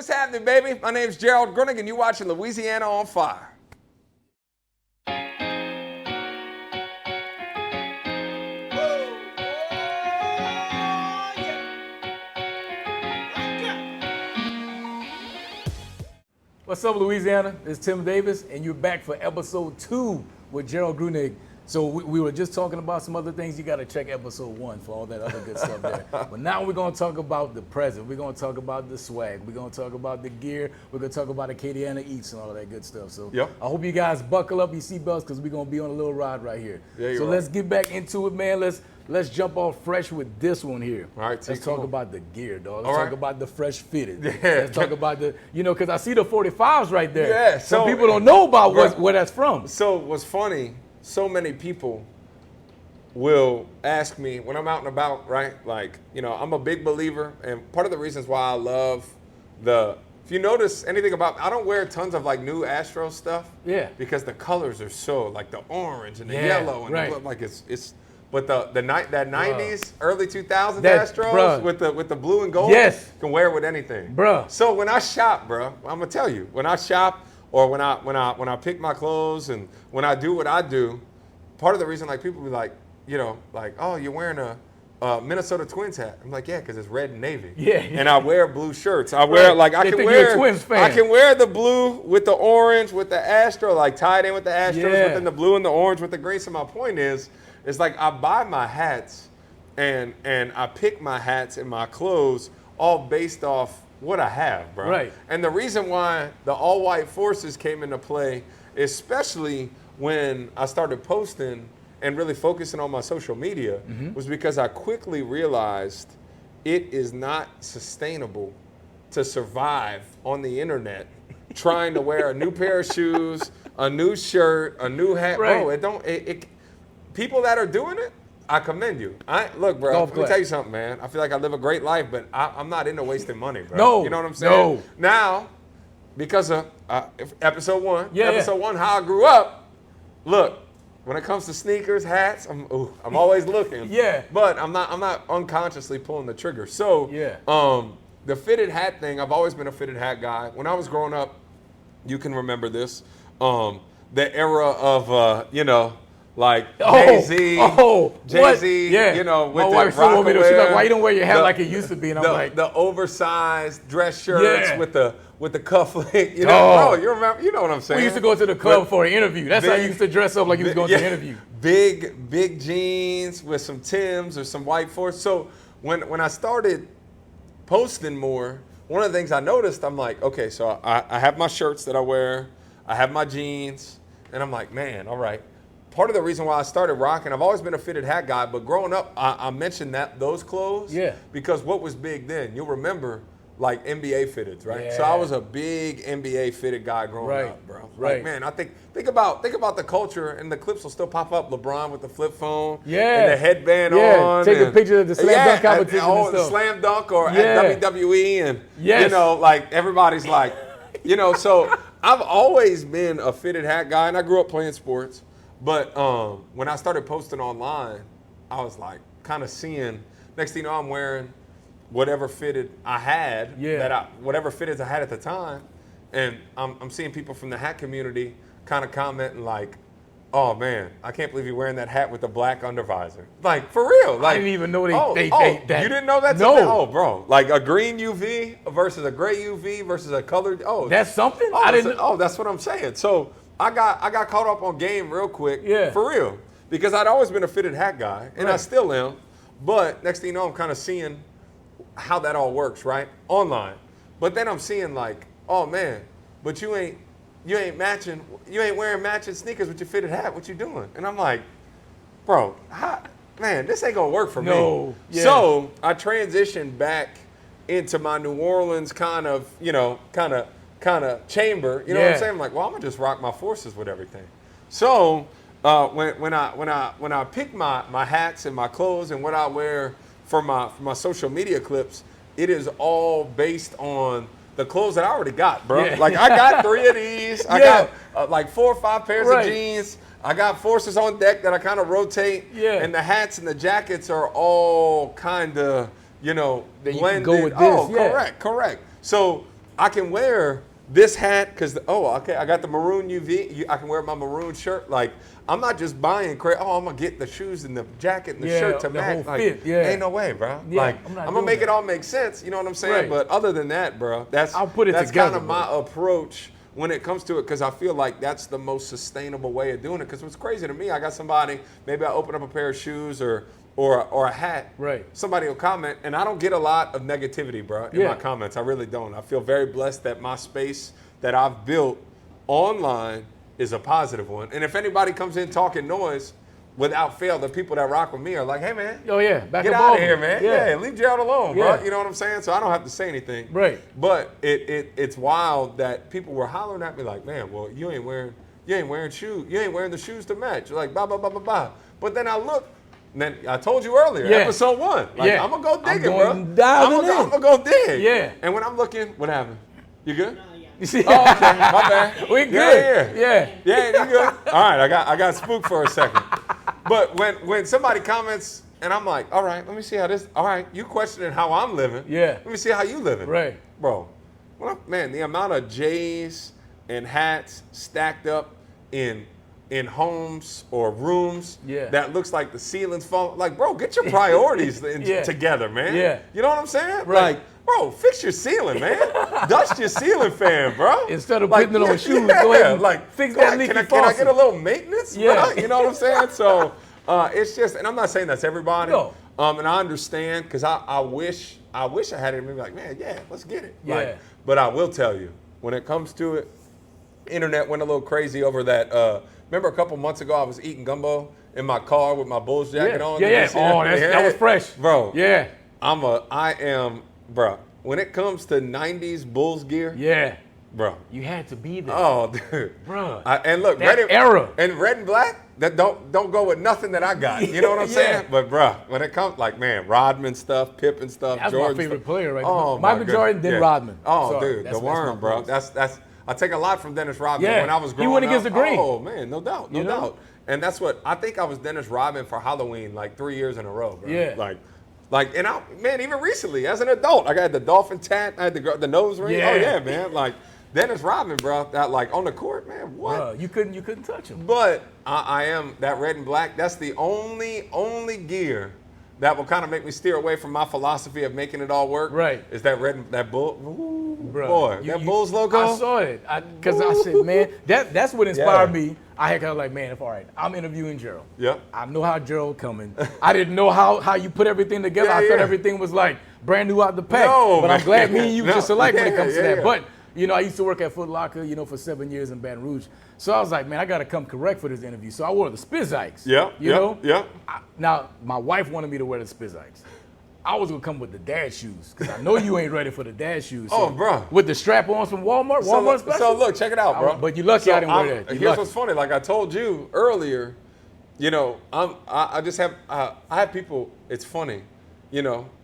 What's happening, baby? My name's Gerald Gruenig, and you're watching Louisiana on Fire. What's up, Louisiana? It's Tim Davis, and you're back for episode 2 with Gerald Gruenig. So we were just talking about some other things. You got to check episode 1 for all that other good stuff there. But now we're going to talk about the present. We're going to talk about the swag. We're going to talk about the gear. We're going to talk about Acadiana Eats and all that good stuff. So I hope you guys buckle up your seatbelts because we're going to be on a little ride right here. So let's get back into it, man. Let's jump off fresh with this one here. All right, let's talk about the gear, dog. Let's all talk right. about the fresh fitted. Yeah. Let's talk about the, because I see the 45s right there. Yeah. Some people don't know about where that's from. So what's funny, so many people will ask me when I'm out and about, right? Like, I'm a big believer, and part of the reasons why I love if you notice anything about, I don't wear tons of like new Astro stuff. Yeah. Because the colors are so, like the orange and the yellow and the blue, like it's. But that 90s, early 2000s Astros with the blue and gold, can wear with anything. So when I shop, I'm gonna tell you, when I shop or when I pick my clothes and when I do what I do, part of the reason like people be like, oh, you're wearing a Minnesota Twins hat. I'm like, yeah, because it's red and navy. Yeah. And I wear blue shirts. I wear I can wear the blue with the orange with the Astro, like tied in with the Astros, but then the blue and the orange with the gray. So my point is, it's like I buy my hats and I pick my hats and my clothes all based off what I have, bro. Right. And the reason why the all-white forces came into play, especially when I started posting and really focusing on my social media, was because I quickly realized it is not sustainable to survive on the internet trying to wear a new pair of shoes, a new shirt, a new hat. Right. Bro, people that are doing it, I commend you. Look, bro, let me tell you something, man. I feel like I live a great life, but I'm not into wasting money, bro. No. You know what I'm saying? No. Now, because of episode 1, how I grew up, look, when it comes to sneakers, hats, I'm always looking. But I'm not unconsciously pulling the trigger. So the fitted hat thing, I've always been a fitted hat guy. When I was growing up, you can remember this, the era of, like Jay-Z, with my wife still want me to. She's like, why you don't wear your hat like it used to be? And I'm like, the oversized dress shirts with the cufflink. Bro, you remember? You know what I'm saying? We used to go to the club for an interview. That's how you used to dress up, like you was going to an interview. Big jeans with some Timbs or some white force. So when I started posting more, one of the things I noticed, I'm like, okay, so I have my shirts that I wear, I have my jeans, and I'm like, man, all right. Part of the reason why I started rocking, I've always been a fitted hat guy, but growing up, I mentioned those clothes because what was big then, you'll remember, like NBA fitteds, right? Yeah. So I was a big NBA fitted guy growing up, bro. Like, man, I think about the culture, and the clips will still pop up. LeBron with the flip phone, and the headband on, taking pictures of the slam dunk competition and stuff. Slam dunk or at WWE, and like everybody's like, So I've always been a fitted hat guy, and I grew up playing sports. But when I started posting online, I was like kind of seeing, next thing you know, I'm wearing whatever fitted I had, whatever fitteds I had at the time. And I'm seeing people from the hat community kind of commenting like, oh man, I can't believe you're wearing that hat with the black undervisor. Like, for real. Like, I didn't even know they you didn't know that? No. Oh, bro. Like a green UV versus a gray UV versus a colored, that's something? That's what I'm saying. So I got caught up on game real quick, for real, because I'd always been a fitted hat guy, and I still am. But next thing you know, I'm kind of seeing how that all works, right, online. But then I'm seeing like, oh man, but you ain't wearing matching sneakers with your fitted hat. What you doing? And I'm like, bro, man, this ain't gonna work for me. So I transitioned back into my New Orleans kind of chamber, you know what I'm saying? I'm like, well, I'm gonna just rock my forces with everything. So when I pick my hats and my clothes and what I wear for my social media clips, it is all based on the clothes that I already got, bro. Like I got 3 of these. I got like 4 or 5 pairs of jeans. I got forces on deck that I kind of rotate. And the hats and the jackets are all kind of, blended. You can go with this. Correct. So I can wear this hat because, okay, I got the maroon UV. I can wear my maroon shirt. Like, I'm not just buying I'm going to get the shoes and the jacket and the shirt to match. Whole fit. Yeah. Ain't no way, bro. Yeah, like, I'm going to make it all make sense. You know what I'm saying? Right. But other than that, bro, that's kind of my approach when it comes to it, because I feel like that's the most sustainable way of doing it. Because what's crazy to me, I got somebody, maybe I open up a pair of shoes or a hat. Right. Somebody will comment, and I don't get a lot of negativity, bro, in my comments. I really don't. I feel very blessed that my space that I've built online is a positive one. And if anybody comes in talking noise, without fail, the people that rock with me are like, hey, man. Oh, yeah. Back get out of here, man. Yeah, leave Gerald alone, yeah. bro. You know what I'm saying? So I don't have to say anything. Right. But it's wild that people were hollering at me like, man, well, you ain't wearing shoes. You ain't wearing the shoes to match. You're like, blah, blah, blah, blah, blah. But then I look, and then I told you earlier, episode 1. Like, I'm going to go digging, bro. I'm going to go dig. Yeah. And when I'm looking, what happened? You good? You see? Oh, okay. My bad. We good. Yeah, you good? All right, I got spooked for a second. But when somebody comments and I'm like, all right, let me see how this. All right, you questioning how I'm living. Yeah. Let me see how you living. Right. Bro, man, the amount of J's and hats stacked up in homes or rooms that looks like the ceiling's falling. Like, bro, get your priorities together, man. Yeah. You know what I'm saying? Right. Like, bro, fix your ceiling, man. Dust your ceiling fan, bro. Instead of putting it on shoes, go ahead and fix that leaky faucet. Can I get a little maintenance? Yeah. Bro? You know what I'm saying? So it's just, and I'm not saying that's everybody. No. And I understand, because I wish I had it and be like, man, let's get it. Yeah. Like, but I will tell you, when it comes to it, internet went a little crazy over that. Remember a couple months ago, I was eating gumbo in my car with my Bulls jacket on? Yeah. Oh, that was fresh. Bro. Yeah. I am, bro. When it comes to 90s Bulls gear. Yeah. Bro. You had to be there. Oh, dude. Bro. And look, that era. And red and black, that don't go with nothing that I got. You know what I'm saying? But, bro, when it comes, like, man, Rodman stuff, Pippen stuff, That's Jordan my favorite stuff. player right now. Michael Jordan, then Rodman. Oh, sorry. dude, the worm, bro. That's I take a lot from Dennis Rodman. Yeah. When I was growing up. He went against up, the green. Oh, man, no doubt. And that's what, I think I was Dennis Rodman for Halloween like 3 years in a row, bro. Yeah. Like, and even recently, as an adult, I got the dolphin tat, I had the nose ring. Yeah. Oh, yeah, man. Like, Dennis Rodman, bro, that like on the court, man, what? Bro, you couldn't touch him. But I am that red and black. That's the only gear that will kind of make me steer away from my philosophy of making it all work. Right. Is that bull? Ooh, bro, boy, that Bulls logo. I saw it because I said, man, that's what inspired me. I had kind of like, man, if all right, I'm interviewing Gerald. Yep. I know how Gerald coming. I didn't know how you put everything together. I thought everything was like brand new out the pack. But I'm glad me and you just alike when it comes to that. But I used to work at Foot Locker, for 7 years in Baton Rouge. So I was like, man, I got to come correct for this interview. So I wore the Spizikes. Yeah. Now, my wife wanted me to wear the Spizikes. I was going to come with the dad shoes because I know you ain't ready for the dad shoes. So bro. With the strap-ons from Walmart special? So look, check it out, bro. But you lucky I didn't wear that. Here's what's funny. Like I told you earlier, I just have, I have people, it's funny,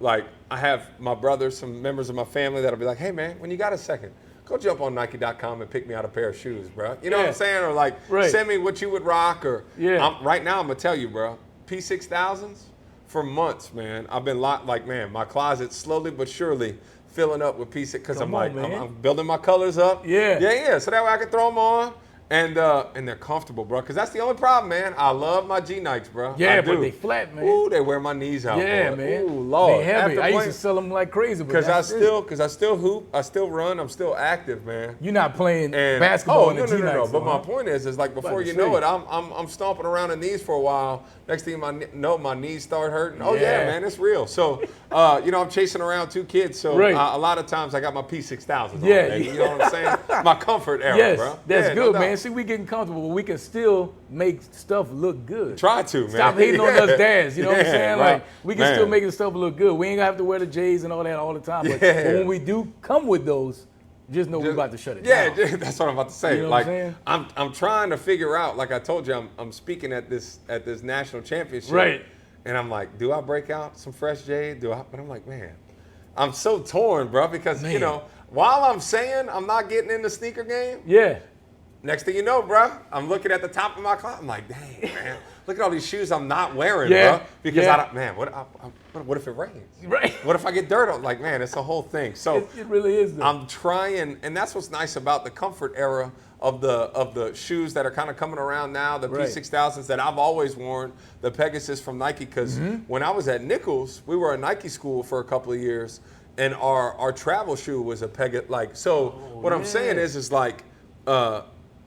like I have my brothers, some members of my family that'll be like, hey, man, when you got a second, go jump on Nike.com and pick me out a pair of shoes, bro. You know what I'm saying? Or like, send me what you would rock. Or right now, I'm going to tell you, bro, P6000s, for months, man, I've been my closet slowly but surely filling up with P6 because I'm building my colors up. Yeah. So that way I can throw them on. And they're comfortable, bro. Because that's the only problem, man. I love my G Nikes, bro. Yeah, but they flat, man. Ooh, they wear my knees out. Yeah, boy. man. Ooh, Lord. They heavy. I used to sell them like crazy. Because I still hoop. I still run. I'm still active, man. You're not playing basketball in the G Nikes. No. But my point is like before you know it, I'm stomping around in these for a while. Next thing my knees start hurting. Oh yeah, man, it's real. So I'm chasing around 2 kids. So a lot of times I got my P6000s on. Yeah, you know what I'm saying? My comfort era, bro. That's good, man. See, we getting comfortable. But we can still make stuff look good. Try to, man. Stop hating on us dads. You know what I'm saying? Right. Like, we can still make the stuff look good. We ain't gonna have to wear the J's and all that all the time. But when we do come with those, just know we're about to shut it down. Yeah, that's what I'm about to say. You know like, what I'm saying? I'm trying to figure out, like I told you, I'm speaking at this national championship. Right. And I'm like, do I break out some fresh J? But I'm like, man, I'm so torn, bro, because, while I'm saying I'm not getting in the sneaker game. Yeah. Next thing you know, bro, I'm looking at the top of my closet. I'm like, dang, man. look at all these shoes I'm not wearing, bro. Because I don't, man, what if it rains? Right. What if I get dirt on? Like, man, it's a whole thing. So it really is. Though. I'm trying, and that's what's nice about the comfort era of the shoes that are kind of coming around now, the P6000s that I've always worn, the Pegasus from Nike. Because when I was at Nichols, we were a Nike school for a couple of years, and our travel shoe was a Pegasus. Like, so what I'm saying is like,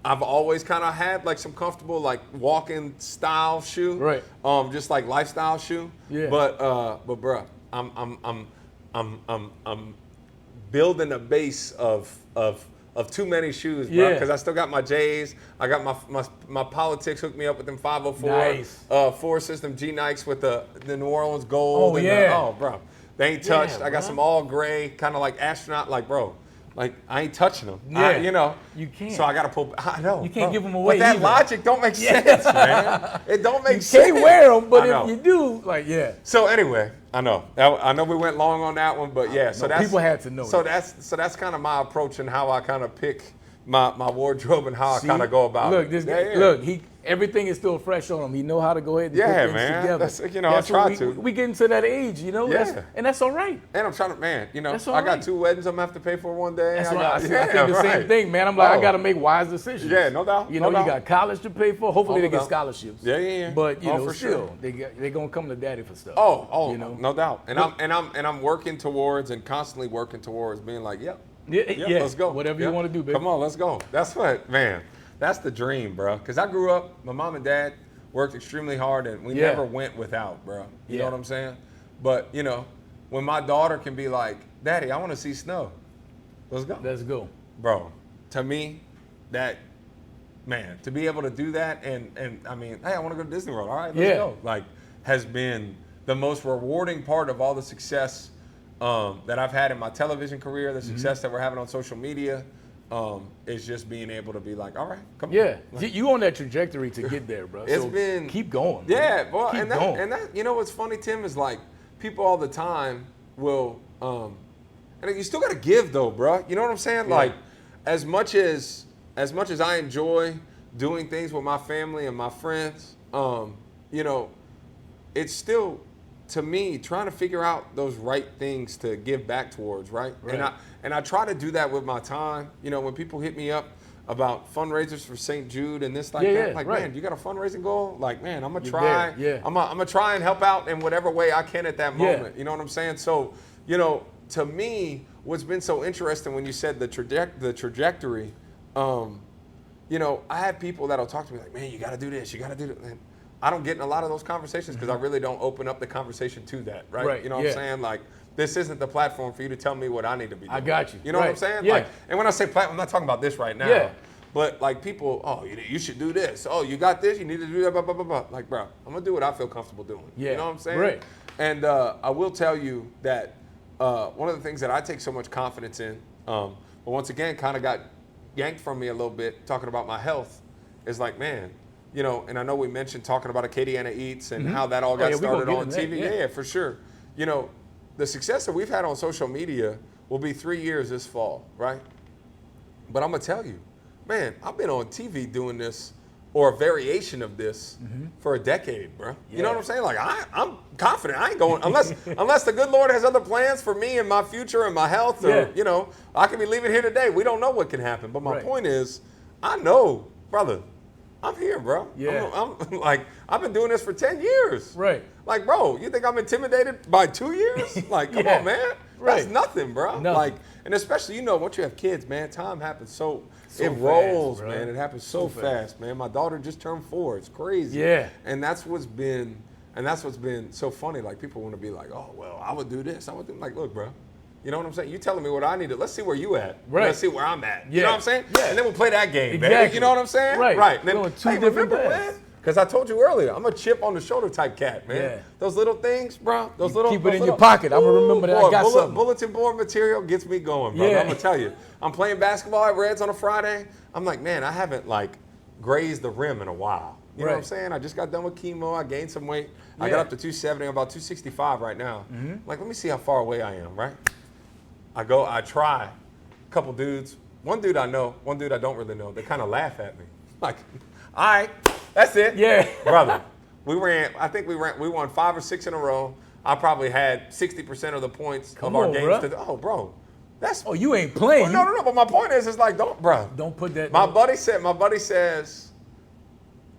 I've always kind of had like some comfortable like walking style shoe, right? Just like lifestyle shoe. Yeah. But bruh, I'm building a base of too many shoes, bro. Because I still got my J's. I got my Politics hooked me up with them 504 4 system G Nikes with the New Orleans gold. Oh, bro, they ain't touched. I got some all gray, kind of like astronaut, like bro. Like, I ain't touching them. Yeah. You can't. So I got to pull. I know. You can't give them away. But that logic don't make sense, man. It don't make sense. You can't wear them, but if you do, like, So anyway, I know we went long on that one, but yeah. So that's people had to know. So that's kind of my approach and how I kind of pick my wardrobe and how I kind of go about it. This guy, look, everything is still fresh on him. He know how to go ahead and put things together. That's, I try to. We getting to that age, and that's all right. And I'm trying to, I got 2 weddings I'm going to have to pay for one day. That's right. I think the same thing, man. I'm like, I got to make wise decisions. Yeah, no doubt. You got college to pay for. Hopefully they get scholarships. Yeah. But, for still, they're going to come to daddy for stuff. No doubt. And I'm working towards and constantly working towards being like, let's go. Whatever you want to do, baby. Come on, let's go. That's what, man. That's the dream, bro. Because I grew up, my mom and dad worked extremely hard, and we never went without, bro. You know what I'm saying? But, when my daughter can be like, Daddy, I want to see snow. Let's go. Let's go. Bro, to me, that, man, to be able to do that, and I mean, hey, I want to go to Disney World. All right, let's go. Like, has been the most rewarding part of all the success that I've had in my television career, the success that we're having on social media. Is just being able to be like, all right, come on. Yeah, you on that trajectory to get there, bro. It's been keep going. Yeah, well, and that what's funny, Tim, is like people all the time will, and you still got to give though, bro. You know what I'm saying? Yeah. Like, as much as I enjoy doing things with my family and my friends, it's still, to me, trying to figure out those right things to give back towards, right? And I try to do that with my time. When people hit me up about fundraisers for St. Jude and this that, like, man, you got a fundraising goal? Like, man, I'm gonna try. I'm gonna try and help out in whatever way I can at that moment. You know what I'm saying? So, to me, what's been so interesting when you said the trajectory, I have people that'll talk to me like, man, you got to do this, you got to do that. And I don't get in a lot of those conversations because I really don't open up the conversation to that, right? You know what I'm saying? Like, this isn't the platform for you to tell me what I need to be doing. I got you. You know what I'm saying? Yeah. Like, and when I say platform, I'm not talking about this right now. Yeah. But like people, you should do this. Oh, you got this, you need to do that, blah, blah, blah, blah. Like, bro, I'm going to do what I feel comfortable doing. Yeah. You know what I'm saying? Right. And I will tell you that one of the things that I take so much confidence in, but once again kind of got yanked from me a little bit talking about my health, is like, man, and I know we mentioned talking about Acadiana Eats and how that all got started on TV. Yeah, for sure. The success that we've had on social media will be 3 years this fall, right? But I'm going to tell you, man, I've been on TV doing this or a variation of this for a decade, bro. You know what I'm saying? Like, I'm confident. I ain't going, unless the good Lord has other plans for me and my future and my health, or, I can be leaving here today. We don't know what can happen. But my point is, I know, brother, I'm here, bro. Yeah. I'm like, I've been doing this for 10 years. Right. Like, bro, you think I'm intimidated by 2 years? Like, come on, man. That's nothing, bro. Nothing. Like, and especially, once you have kids, man, time happens so it rolls, fast, man. It happens so fast, man. My daughter just turned 4. It's crazy. Yeah. And that's what's been so funny. Like, people want to be like, oh, well, I would do this. I would do, like, look, bro. You know what I'm saying? You telling me what I need to. Let's see where you at. Right. Let's see where I'm at. Yeah. You know what I'm saying? Yeah. And then we'll play that game, baby. You know what I'm saying? Right. Right. And then, going two different paths. Because I told you earlier, I'm a chip on the shoulder type cat, man. Yeah. Those little things, bro. Those little. Keep it in your pocket. I'm gonna remember that. I got something. Bulletin board material gets me going, bro. I'm gonna tell you. I'm playing basketball at Reds on a Friday. I'm like, man, I haven't like grazed the rim in a while. You know what I'm saying? I just got done with chemo. I gained some weight. I got up to 270. I'm about 265 right now. Like, let me see how far away I am, right? I try. A couple dudes. One dude I know, one dude I don't really know. They kind of laugh at me. Like, all right, that's it. Yeah. Brother, We won 5 or 6 in a row. I probably had 60% of the points of our games. Bro. Oh, you ain't playing. Well, no. But my point is, it's like, don't put that. My buddy says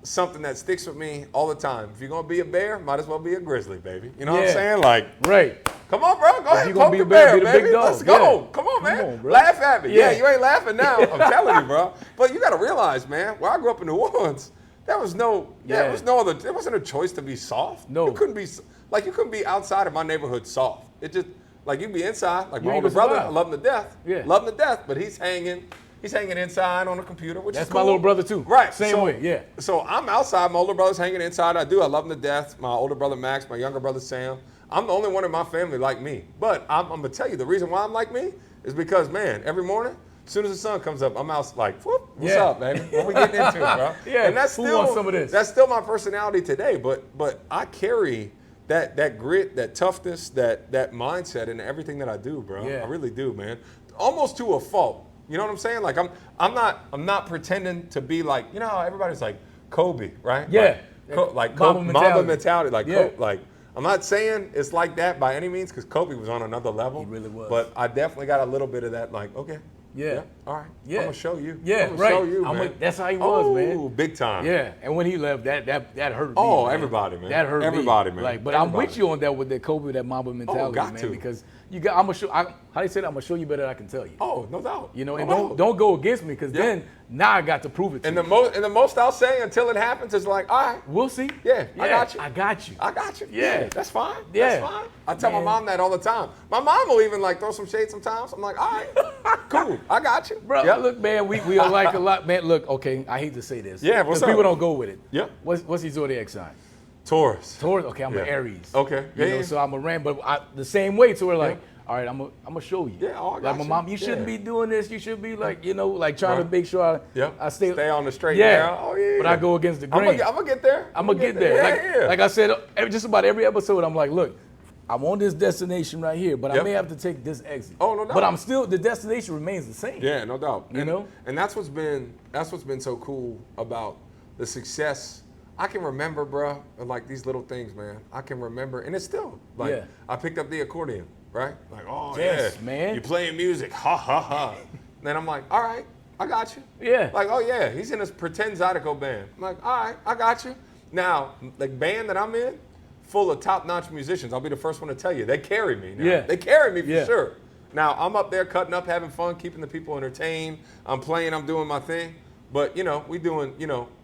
something that sticks with me all the time. If you're gonna be a bear, might as well be a grizzly, baby. You know what I'm saying? Like, right. Come on, bro. Go ahead. You're gonna be a bear, be the big dog. Let's go. Come on, man. Laugh at me. Yeah, you ain't laughing now. I'm telling you, bro. But you got to realize, man, where I grew up in New Orleans, there was no other. There wasn't a choice to be soft. No, you couldn't be outside of my neighborhood soft. It just like you'd be inside. Like my older brother, I love him to death. Yeah, love him to death. But he's hanging inside on a computer, which is cool. That's my little brother too. Right. Same way. Yeah. So I'm outside. My older brother's hanging inside. I love him to death. My older brother Max, my younger brother Sam. I'm the only one in my family like me. But I'm going to tell you, the reason why I'm like me is because, man, every morning, as soon as the sun comes up, I'm out like, whoop, what's up, baby? What we getting into, bro? Yeah, and that's who wants some of this? That's still my personality today. But I carry that grit, that toughness, that mindset in everything that I do, bro. Yeah. I really do, man. Almost to a fault. You know what I'm saying? Like I'm not pretending to be like, you know how everybody's like Kobe, right? Yeah. Like Mamba mentality. Like I'm not saying it's like that by any means because Kobe was on another level. He really was. But I definitely got a little bit of that, like, okay. Yeah. All right. Yeah. I'm going to show you. Yeah, I'm gonna show you, man. That's how he was, man. Oh, big time. Yeah. And when he left, that hurt me. Oh, man. everybody, man. That hurt everybody, me. man. Like, but everybody. I'm with you on that with that Kobe, that Mamba mentality, got man. to. Because I'm gonna show. How do you say that? I'm gonna show you better than I can tell you. Oh, no doubt. You know, and don't go against me because then now I got to prove it to you. And the most I'll say until it happens is like, all right, we'll see. Yeah, I got you. I got you. I got you. Yeah, that's fine. Yeah, that's fine. I tell my mom that all the time. My mom will even like throw some shade sometimes. I'm like, all right, cool. I got you, bro. Yep. Look, man, we are like a lot, man. Look, okay, I hate to say this. Yeah, what's up? People don't go with it. Yeah. What's your zodiac sign? Taurus. Okay, I'm an Aries. Okay. Yeah. So I'm a Ram, but the same way. So we're like, all right, I'm gonna show you. Yeah, I got like my mom, you shouldn't be doing this. You should be like, like trying to make sure I stay on the straight. Yeah. Oh yeah. But I go against the grain. I'm gonna get there. I'm gonna get there. Like I said, just about every episode, I'm like, look, I'm on this destination right here, but I may have to take this exit. Oh, no doubt. But the destination remains the same. Yeah, no doubt. And that's what's been so cool about the success. I can remember, bro, like these little things, man. I can remember, and it's still like I picked up the accordion, right? Like, oh yes, yeah, man, you playing music, ha ha ha. Then I'm like, all right, I got you. Yeah. Like, oh yeah, he's in this pretend Zydeco band. I'm like, all right, I got you. Now, the band that I'm in, full of top-notch musicians. I'll be the first one to tell you. They carry me now. Yeah. They carry me for sure. Now, I'm up there cutting up, having fun, keeping the people entertained. I'm playing, I'm doing my thing. But, we doing,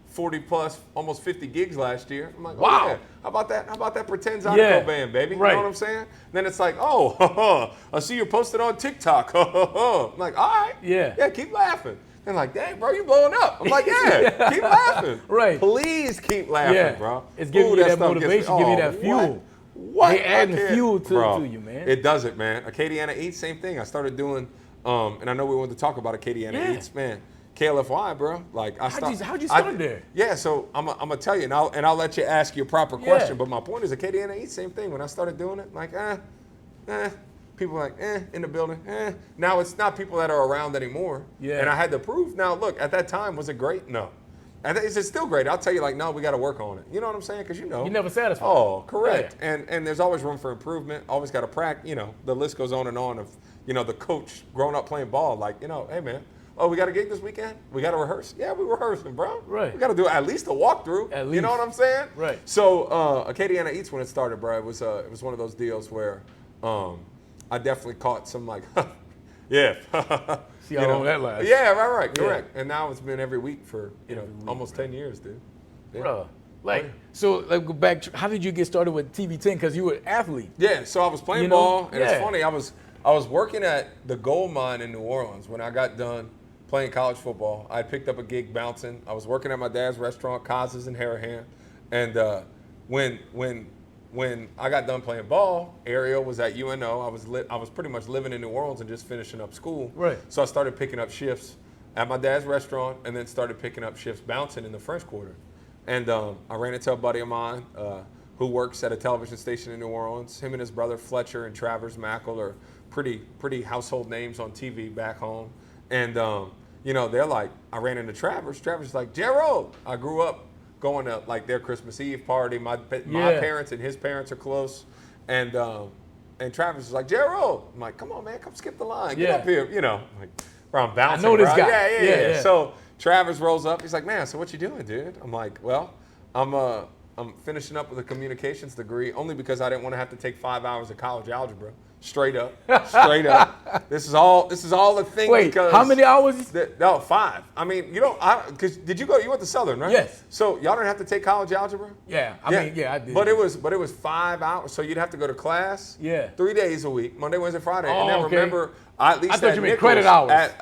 40 plus, almost 50 gigs last year. I'm like, wow. Oh, yeah. How about that pretend Zydeco band, baby? Right. You know what I'm saying? Then it's like, oh, I see you're posted on TikTok. I'm like, all right. Yeah, keep laughing. They're like, dang, bro, you blowing up. I'm like, yeah, keep laughing. Right. Please keep laughing, bro. It's giving you that motivation, giving you that fuel. What? They adding fuel to you, man. It does it, man. Acadiana Eats, same thing. I started doing, and I know we wanted to talk about Acadiana Eats, man. KLFY, bro. Like how'd you start there? Yeah, so I'm gonna tell you, and I'll let you ask your proper question. But my point is, Acadiana Eats, same thing. When I started doing it, like, people are like, in the building, Now it's not people that are around anymore. Yeah. And I had to prove. Now, look, at that time, was it great? No. Is it still great? I'll tell you, like, no, we got to work on it. You know what I'm saying? Because you're never satisfied. Oh, correct. Yeah. And there's always room for improvement. Always got to practice. The list goes on and on of, the coach growing up playing ball. Like, hey, man. Oh, we got a gig this weekend? We got to rehearse? Yeah, we're rehearsing, bro. Right. We got to do at least a walkthrough. At least. You know what I'm saying? Right. So Acadiana Eats, when it started, bro, it was one of those deals where I definitely caught some like, yeah. See how long that lasts. Yeah, right, correct. And now it's been every week for almost 10 years, dude. Yeah. Bro, so go back. How did you get started with TV10? Because you were an athlete. Yeah, so I was playing ball, and it's funny. I was working at the gold mine in New Orleans when I got done playing college football. I picked up a gig bouncing. I was working at my dad's restaurant, Kaz's in Harahan, and when I got done playing ball, Ariel was at UNO. I was pretty much living in New Orleans and just finishing up school. Right. So I started picking up shifts at my dad's restaurant, and then started picking up shifts bouncing in the French Quarter. And I ran into a buddy of mine who works at a television station in New Orleans. Him and his brother Fletcher and Travers Mackle are pretty household names on TV back home. And they're like, I ran into Travers. Travers is like, Gerald. I grew up going to like their Christmas Eve party. My parents and his parents are close, and Travis is like, Gerald. I'm like, come on, man, come skip the line, get up here, you know. Like, bro, I'm bouncing. I know this guy. Yeah. So Travis rolls up. He's like, man, so what you doing, dude? I'm like, well, I'm finishing up with a communications degree only because I didn't want to have to take 5 hours of college algebra. Straight up. This is all a thing. Wait, because how many hours? No, 5. I mean, you don't. Because you went to Southern, right? Yes. So y'all didn't have to take college algebra. Yeah, I mean, I did. But it was 5 hours. So you'd have to go to class. 3 days a week, Monday, Wednesday, Friday, and then remember. At least I thought you meant credit hours.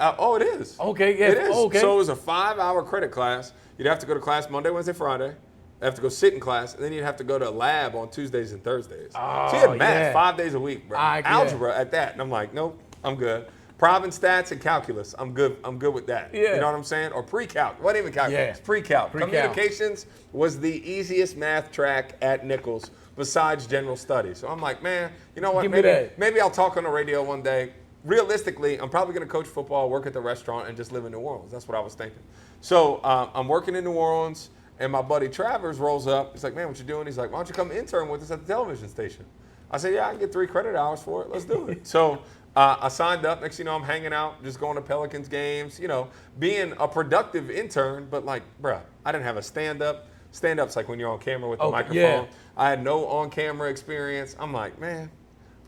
It is. Okay, yes. It is. Okay. So it was a 5-hour credit class. You'd have to go to class Monday, Wednesday, Friday. You have to go sit in class, and then you'd have to go to a lab on Tuesdays and Thursdays. So you had math 5 days a week, bro. Algebra at that. And I'm like, nope, I'm good. Prob and stats and calculus, I'm good with that. Yeah. You know what I'm saying? Or pre-calc. Wasn't even calculus. Yeah. It's pre-calc. Communications was the easiest math track at Nichols besides general studies. So I'm like, man, you know what? Maybe I'll talk on the radio one day. Realistically, I'm probably going to coach football, work at the restaurant, and just live in New Orleans. That's what I was thinking. So I'm working in New Orleans. And my buddy Travers rolls up. He's like, man, what you doing? He's like, why don't you come intern with us at the television station? I said, yeah, I can get 3 credit hours for it. Let's do it. So I signed up. Next thing you know, I'm hanging out, just going to Pelicans games, you know, being a productive intern. But like, bruh, I didn't have a stand-up. Stand-up's like when you're on camera with the microphone. Yeah. I had no on-camera experience. I'm like, man,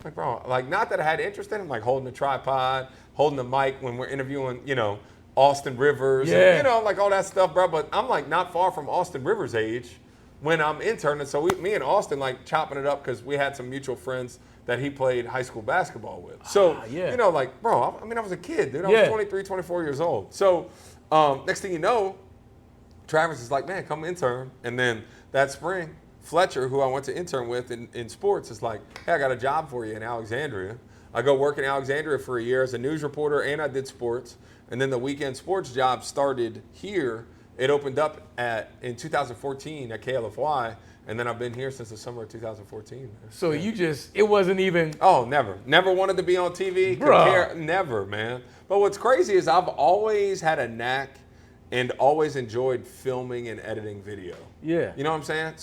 like, bro, like, not that I had interest in it. I'm like holding the tripod, holding the mic when we're interviewing, you know, Austin Rivers, and, you know, like all that stuff, bro. But I'm like not far from Austin Rivers' age when I'm interning. So me and Austin like chopping it up because we had some mutual friends that he played high school basketball with. So, you know, like, bro, I mean, I was a kid, dude. I was 23, 24 years old. So next thing you know, Travis is like, man, come intern. And then that spring, Fletcher, who I went to intern with in sports, is like, hey, I got a job for you in Alexandria. I go work in Alexandria for a year as a news reporter, and I did sports. And then the weekend sports job started here. It opened up in 2014 at KLFY, and then I've been here since the summer of 2014. So it wasn't even. Oh, never. Never wanted to be on TV. Never, man. But what's crazy is I've always had a knack and always enjoyed filming and editing video. Yeah. You know what I'm saying?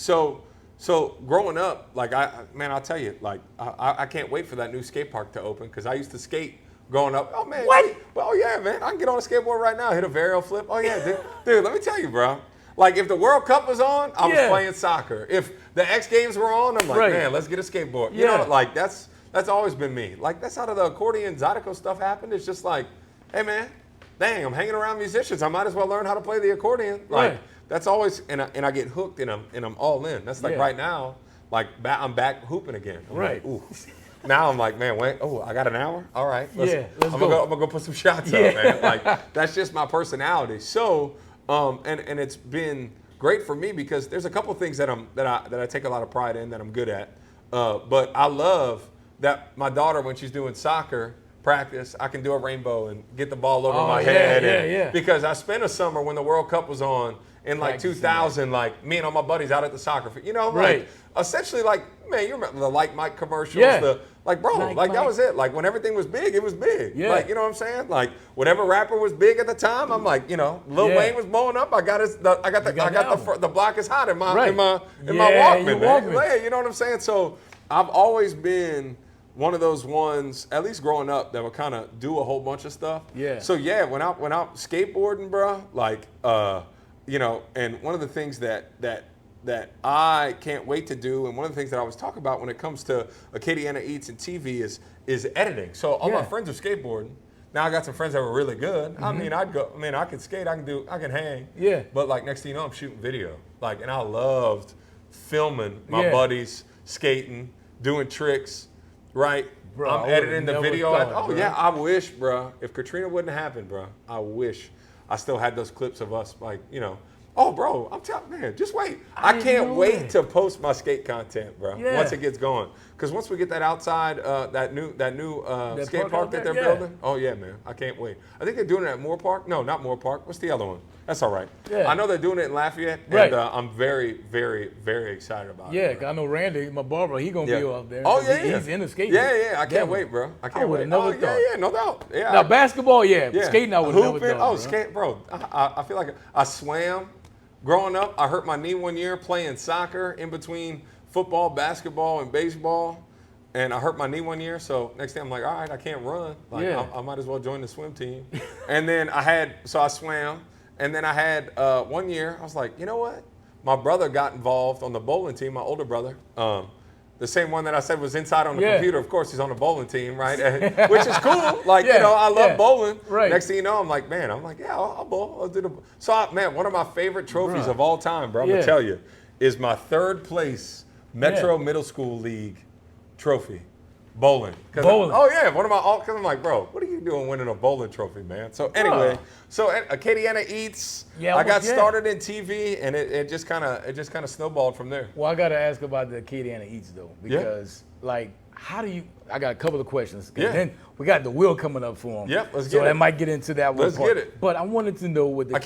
So growing up, like, I'll tell you, like, I can't wait for that new skate park to open because I used to skate growing up. Oh, man. What? Well, yeah, man. I can get on a skateboard right now, hit a varial flip. Oh, yeah, dude, let me tell you, bro. Like, if the World Cup was on, I was playing soccer. If the X Games were on, I'm like, man, let's get a skateboard. You know, like, that's always been me. Like, that's how the accordion Zydeco stuff happened. It's just like, hey, man, dang, I'm hanging around musicians. I might as well learn how to play the accordion. Like, that's always, and I get hooked and I'm all in. That's like right now, like, I'm back hooping again. I'm like, ooh. Now I'm like, man, wait, I got an hour? All right. Let's go. I'm going to go put some shots up, man. Like, that's just my personality. So, and it's been great for me because there's a couple of things that I take a lot of pride in that I'm good at. But I love that my daughter, when she's doing soccer practice, I can do a rainbow and get the ball over my head. Because I spent a summer when the World Cup was on in like 2000, like me and all my buddies out at the soccer field. You know, like essentially like, man, you remember the Like Mike commercials? Like, bro, like that was it. Like when everything was big, it was big. Like, you know what I'm saying? Like whatever rapper was big at the time, I'm like, you know, Lil Wayne was blowing up. I got the block is hot in my Walkman, man. Yeah, you know what I'm saying? So I've always been one of those ones, at least growing up, that would kind of do a whole bunch of stuff. So when I'm skateboarding, bro, like, you know, and one of the things that I can't wait to do, and one of the things that I always talk about when it comes to Acadiana Eats and TV is editing. So all my friends are skateboarding. Now I got some friends that were really good. I mean, I can skate, I can hang. But like next thing you know, I'm shooting video. Like, and I loved filming my buddies skating, doing tricks, right? Bro, I'm editing the video. I wish, bro, if Katrina wouldn't have happened, bro, I wish I still had those clips of us, like, you know. Oh, bro, I'm telling man, just wait. I can't wait to post my skate content, bro. Once it gets going, because once we get that outside, that new skate park that they're building. Oh yeah, man, I can't wait. I think they're doing it at Moore Park. No, not Moore Park. What's the other one? That's all right. I know they're doing it in Lafayette, and I'm very, very, very excited about it. Yeah, I know Randy, my barber, he gonna be up there. Oh yeah, he's in the skate. Yeah, I can't wait, bro. I can't wait. Never thought. Yeah, no doubt. Yeah. Now basketball, skating, I would never thought. Skate, bro. I feel like I swam. growing up, I hurt my knee one year playing soccer in between football, basketball, and baseball. And I hurt my knee one year, so next thing I'm like, all right, I can't run. Like, I might as well join the swim team. And then I swam. And then I had 1 year, I was like, you know what? My brother got involved on the bowling team, my older brother. The same one that I said was inside on the computer. Of course, he's on the bowling team, right? Which is cool. Like, I love bowling. Right. Next thing you know, I'm like, I'll bowl. I'll do the. So, one of my favorite trophies of all time, bro, I'm going to tell you, is my third place Metro Middle School League trophy. Bowling. Bowling. Because I'm like, bro, what are you doing winning a bowling trophy, man? So anyway, Acadiana Eats. I got started in TV, and it just kind of snowballed from there. Well, I got to ask about the Acadiana Eats though, because how do you? I got a couple of questions. Yeah. Then we got the wheel coming up for them. Yep, let's get it. So that might get into that one. Let's get it. But I wanted to know what the I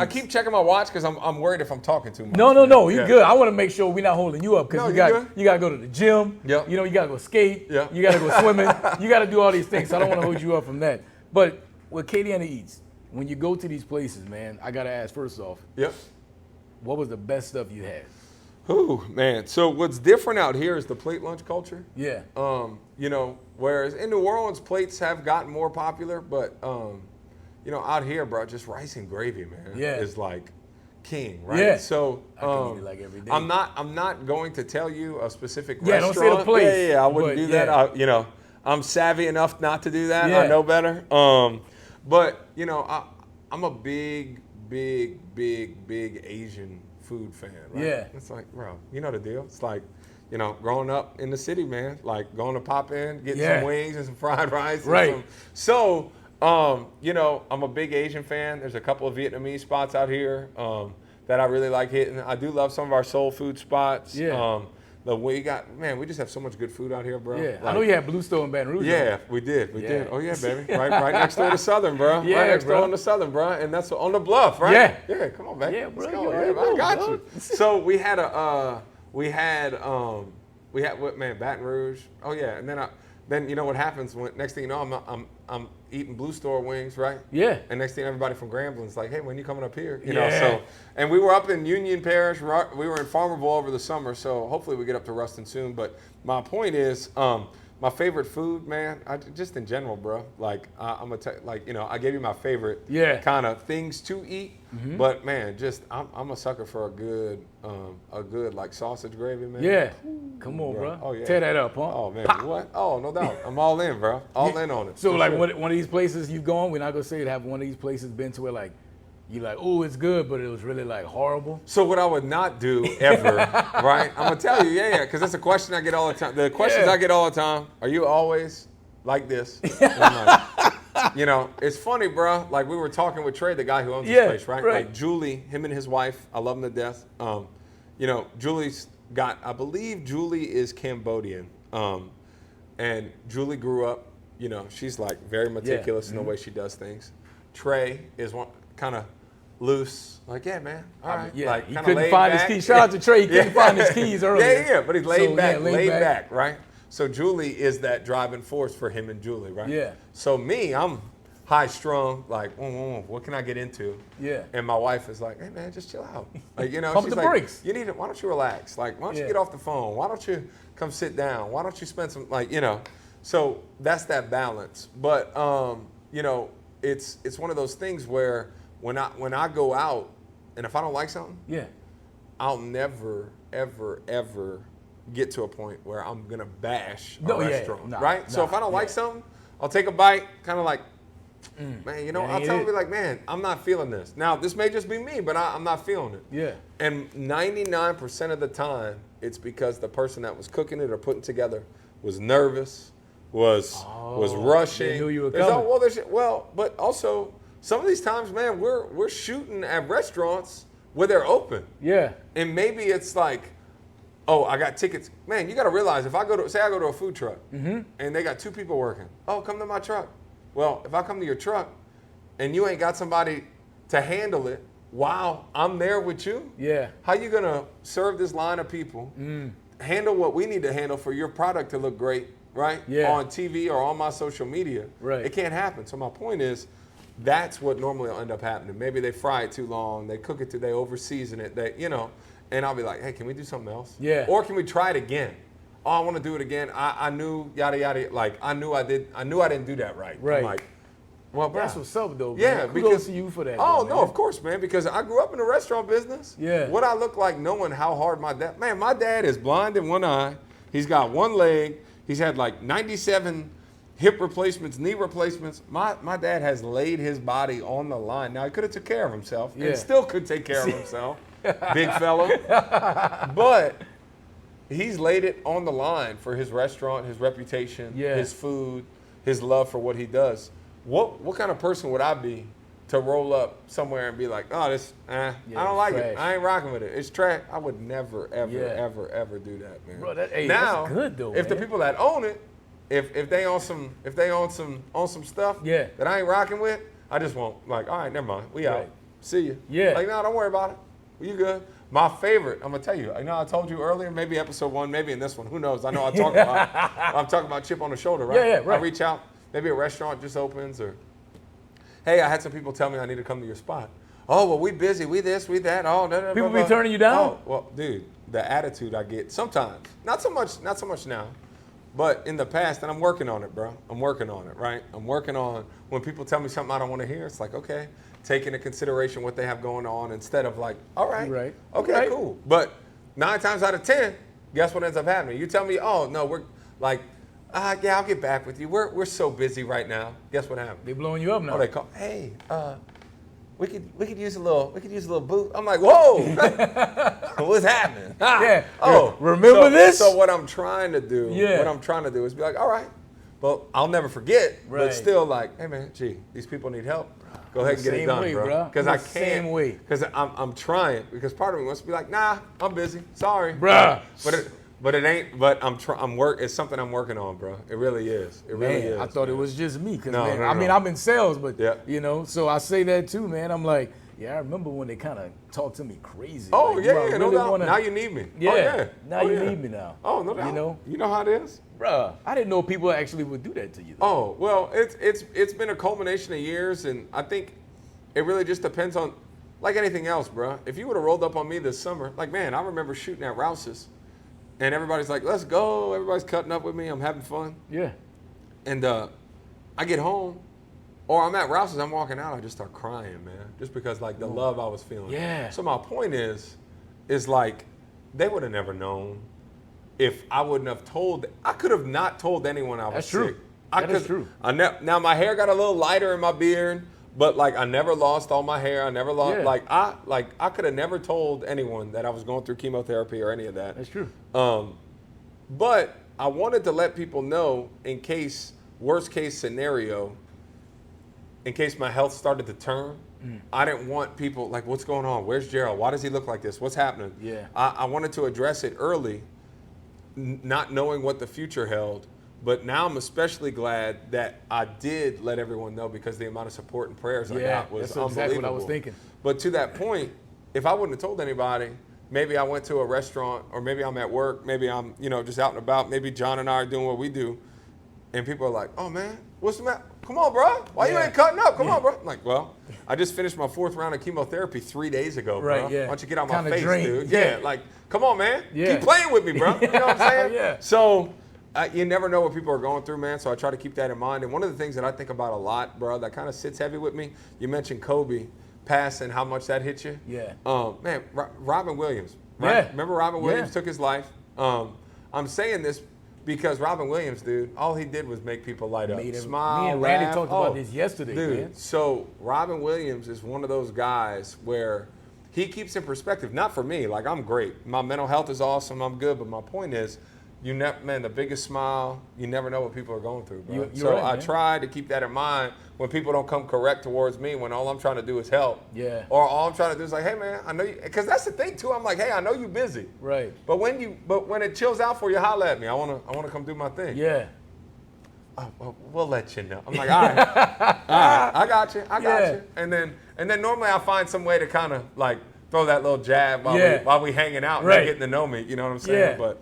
keep checking my watch because I'm worried if I'm talking too much. No, you're good. I want to make sure we're not holding you up because you got to go to the gym. Yep. You got to go skate. Yep. You got to go swimming. You got to do all these things. So I don't want to hold you up from that. But with Acadiana Eats, when you go to these places, man, I got to ask first off. Yep. What was the best stuff you had? Ooh, man. So what's different out here is the plate lunch culture. Yeah. Whereas in New Orleans, plates have gotten more popular, but out here, bro, just rice and gravy, man, is like king, right? Yeah. So I can eat it like every day. I'm not going to tell you a specific restaurant. Don't say the place. Yeah, I wouldn't do that. I'm savvy enough not to do that. Yeah. I know better. But I'm a big Asian food fan, right? Yeah. It's like, bro, you know the deal. It's like, growing up in the city, man, like going to pop in, get some wings and some fried rice. Right. I'm a big Asian fan. There's a couple of Vietnamese spots out here that I really like hitting. I do love some of our soul food spots. Yeah. We just have so much good food out here, bro. Yeah. I know you had Blue Store in Baton Rouge. Yeah, we did. Oh, yeah, baby. Right next door to Southern, bro. Yeah, right next door on the Southern, bro. And that's on the bluff, right? Yeah. Yeah, come on, baby. Yeah, bro. Let's go. I got you. So we had Baton Rouge. Oh, yeah. And then you know what happens when next thing you know I'm eating Blue Store wings, right? Yeah. And next thing everybody from Grambling's like, hey, when you coming up here? So and we were up in Union Parish. We were in Farmerville over the summer, so hopefully we get up to Ruston soon. But my point is, my favorite food, man, just in general, bro. Like I'm I gave you my favorite kind of things to eat. Mm-hmm. But man, I'm a sucker for a good like sausage gravy, man. Yeah. Come on, bro. Oh yeah. Tear that up, huh? Oh man, what? Oh, no doubt. I'm all in, bro. All in on it. So one of these places you've gone, we're not gonna say it, have one of these places been to where like you're like, oh, it's good, but it was really like horrible? So what I would not do ever, right? I'm gonna tell you, because that's a question I get all the time. The questions I get all the time, are you always like this? It's funny, bro. Like we were talking with Trey, the guy who owns this place, right? Like Julie, him and his wife, I love them to death. Julie's got, I believe Julie is Cambodian. And Julie grew up, she's like very meticulous in the way she does things. Trey is one kind of loose, like, yeah, man, all right. Yeah, like, he couldn't find his keys. Shout out to Trey, he couldn't find his keys earlier. Yeah, but he's laid back, right? So Julie is that driving force for him and Julie, right? Yeah. So me, I'm high strung, like, what can I get into? Yeah. And my wife is like, hey man, just chill out. Like, Pump she's the like, brakes. why don't you relax? Like, why don't you get off the phone? Why don't you come sit down? Why don't you spend some, so that's that balance. But, it's one of those things where when I go out and if I don't like something, I'll never, ever, ever get to a point where I'm gonna bash a restaurant, right? So if I don't like something, I'll take a bite, kind of like, man, I'll tell them, like, man, I'm not feeling this. Now, this may just be me, but I'm not feeling it. Yeah. And 99% of the time, it's because the person that was cooking it or putting it together was nervous, was rushing. They knew you were coming. But also, some of these times, man, we're shooting at restaurants where they're open. Yeah. And maybe it's like, oh, I got tickets. Man, you got to realize if I go to a food truck and they got 2 people working. Oh, come to my truck. Well, if I come to your truck and you ain't got somebody to handle it while I'm there with you, how you going to serve this line of people, handle what we need to handle for your product to look great, right? Yeah. On TV or on my social media. Right. It can't happen. So my point is, That's what normally will end up happening. Maybe they fry it too long, they cook it they over season it, and I'll be like, hey, can we do something else? Yeah. Or can we try it again? Oh, I want to do it again. I knew yada yada. Like I knew I didn't do that right. Right. I'm like, well, bro. That's what's up, though. Yeah, man. Kudos to you for that. Oh though, no, man. of course, man. Because I grew up in the restaurant business. Yeah. What I look like, knowing how hard my dad. Man, my dad is blind in one eye. He's got one leg. He's had like 97 hip replacements, knee replacements. My dad has laid his body on the line. Now he could have took care of himself and still could take care of himself. Big fella. But he's laid it on the line for his restaurant, his reputation, his food, his love for what he does. What kind of person would I be to roll up somewhere and be like, oh, this, I don't like trash. it. I ain't rocking with it. It's trash. I would never, ever do that, man. Bro, that's good though. If the people that own it, if they own some stuff that I ain't rocking with, I just won't. Like, all right, never mind. We out. See you. Yeah. Like, no, don't worry about it. You good. My favorite, I'm gonna tell you. I know I told you earlier, maybe episode 1, maybe in this one. Who knows? I know I'm talking about chip on the shoulder, right? Yeah, right. I reach out. Maybe a restaurant just opens, or hey, I had some people tell me I need to come to your spot. Oh, well, we busy. We this, we that. Oh, da, da, people blah, be turning you down. Oh, well, dude, the attitude I get sometimes. Not so much now. But in the past, and I'm working on it, bro. I'm working on it, right? I'm working on when people tell me something I don't want to hear, it's like, okay, take into consideration what they have going on instead of like, all right, okay, cool. But 9 times out of 10, guess what ends up happening? You tell me, oh, no, we're like, yeah, I'll get back with you. We're so busy right now. Guess what happened? They blowing you up now. Oh, they call, hey, we could use a little boot. I'm like, whoa, what's happening? Yeah. Oh, remember this? So what I'm trying to do, is be like, all right, well, I'll never forget, but still like, hey man, these people need help. Go ahead and get it done, bro. Because I can't. Because I'm trying. Because part of me wants to be like, nah, I'm busy. Sorry, bruh. But it ain't. But it's something I'm working on, bro. It really is. It really is. I thought it was just me. Cause No. I mean, I'm in sales, but so I say that too, man. I'm like, I remember when they kind of talked to me crazy. Oh like, no doubt. Now you need me. Yeah. Oh, yeah. Now you need me now. Oh no doubt. You know how it is. Bruh, I didn't know people actually would do that to you. Though. Oh well, it's been a culmination of years, and I think it really just depends on, like anything else, bruh. If you would have rolled up on me this summer, like man, I remember shooting at Rouse's. And everybody's like, let's go. Everybody's cutting up with me. I'm having fun. Yeah. And I get home, or I'm at Rouse's, I'm walking out, I just start crying, man. Just because, like, the love I was feeling. Yeah. So my point is like, they would have never known if I wouldn't have told. I could have not told anyone I was sick. That is true. Now, my hair got a little lighter in my beard. But like I never lost all my hair. I never lost I could have never told anyone that I was going through chemotherapy or any of that. That's true. But I wanted to let people know in case worst case scenario, in case my health started to turn, I didn't want people like, what's going on? Where's Gerald? Why does he look like this? What's happening? Yeah. I wanted to address it early, not knowing what the future held. But now I'm especially glad that I did let everyone know because the amount of support and prayers I got was that's unbelievable. exactly what I was thinking. But to that point, if I wouldn't have told anybody, maybe I went to a restaurant or maybe I'm at work, maybe I'm just out and about, maybe John and I are doing what we do, and people are like, oh man, what's the matter? Come on, bro. Why you ain't cutting up? Come on, bro. I'm like, well, I just finished my 4th round of chemotherapy 3 days ago, bro. Right, yeah. Why don't you get out my Kinda face, drained. dude? Yeah, like, come on, man. Yeah. Keep playing with me, bro. You know what I'm saying? Yeah. So you never know what people are going through, man, so I try to keep that in mind. And one of the things that I think about a lot, bro, that kind of sits heavy with me, you mentioned Kobe passing, how much that hit you. Yeah. Man, Robin Williams, right? Yeah. Remember Robin Williams took his life? I'm saying this because Robin Williams, dude, all he did was make people light up. Smile, me and Randy laugh. talked about this yesterday, dude, man. So Robin Williams is one of those guys where he keeps in perspective, not for me, like I'm great. My mental health is awesome, I'm good, but my point is, the biggest smile, you never know what people are going through, bro. I try to keep that in mind when people don't come correct towards me when all I'm trying to do is help. Yeah. Or all I'm trying to do is like, hey man, I know you, because that's the thing too. I'm like, hey, I know you busy. Right. But when it chills out for you, holla at me. I wanna come do my thing. Yeah. Oh, we'll let you know. I'm like, all right, I got you. And then normally I find some way to kind of like throw that little jab while we hanging out and getting to know me. You know what I'm saying? Yeah. But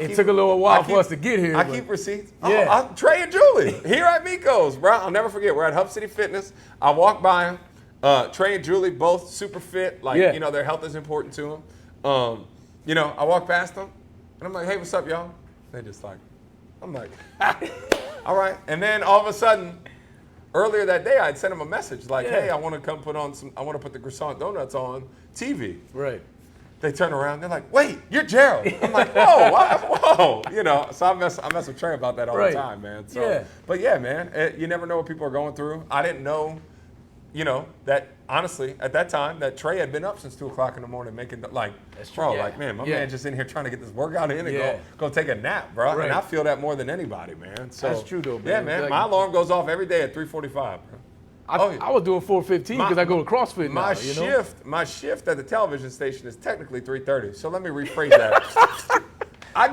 it took a little while for us to get here. I keep receipts. Yeah. Trey and Julie here at Miko's, bro. I'll never forget. We're at Hub City Fitness. I walk by them. Trey and Julie both super fit. Like their health is important to them. I walk past them and I'm like, hey, what's up, y'all? They just like, I'm like, all right. And then all of a sudden, earlier that day, I'd sent them a message like, hey, I want to come I want to put the croissant donuts on TV. Right. They turn around, they're like, wait, you're Gerald. I'm like, whoa. So I mess with Trey about that all the time, man. So, but yeah, man, you never know what people are going through. I didn't know, that honestly, at that time, that Trey had been up since 2 o'clock in the morning making, like, like, man, my man just in here trying to get this workout in and go take a nap, bro. Right. And I feel that more than anybody, man. So, that's true, though, man. Yeah, man, my alarm goes off every day at 3:45, bro. I was doing 4:15 because I go to CrossFit now. My shift at the television station is technically 3:30. So let me rephrase that.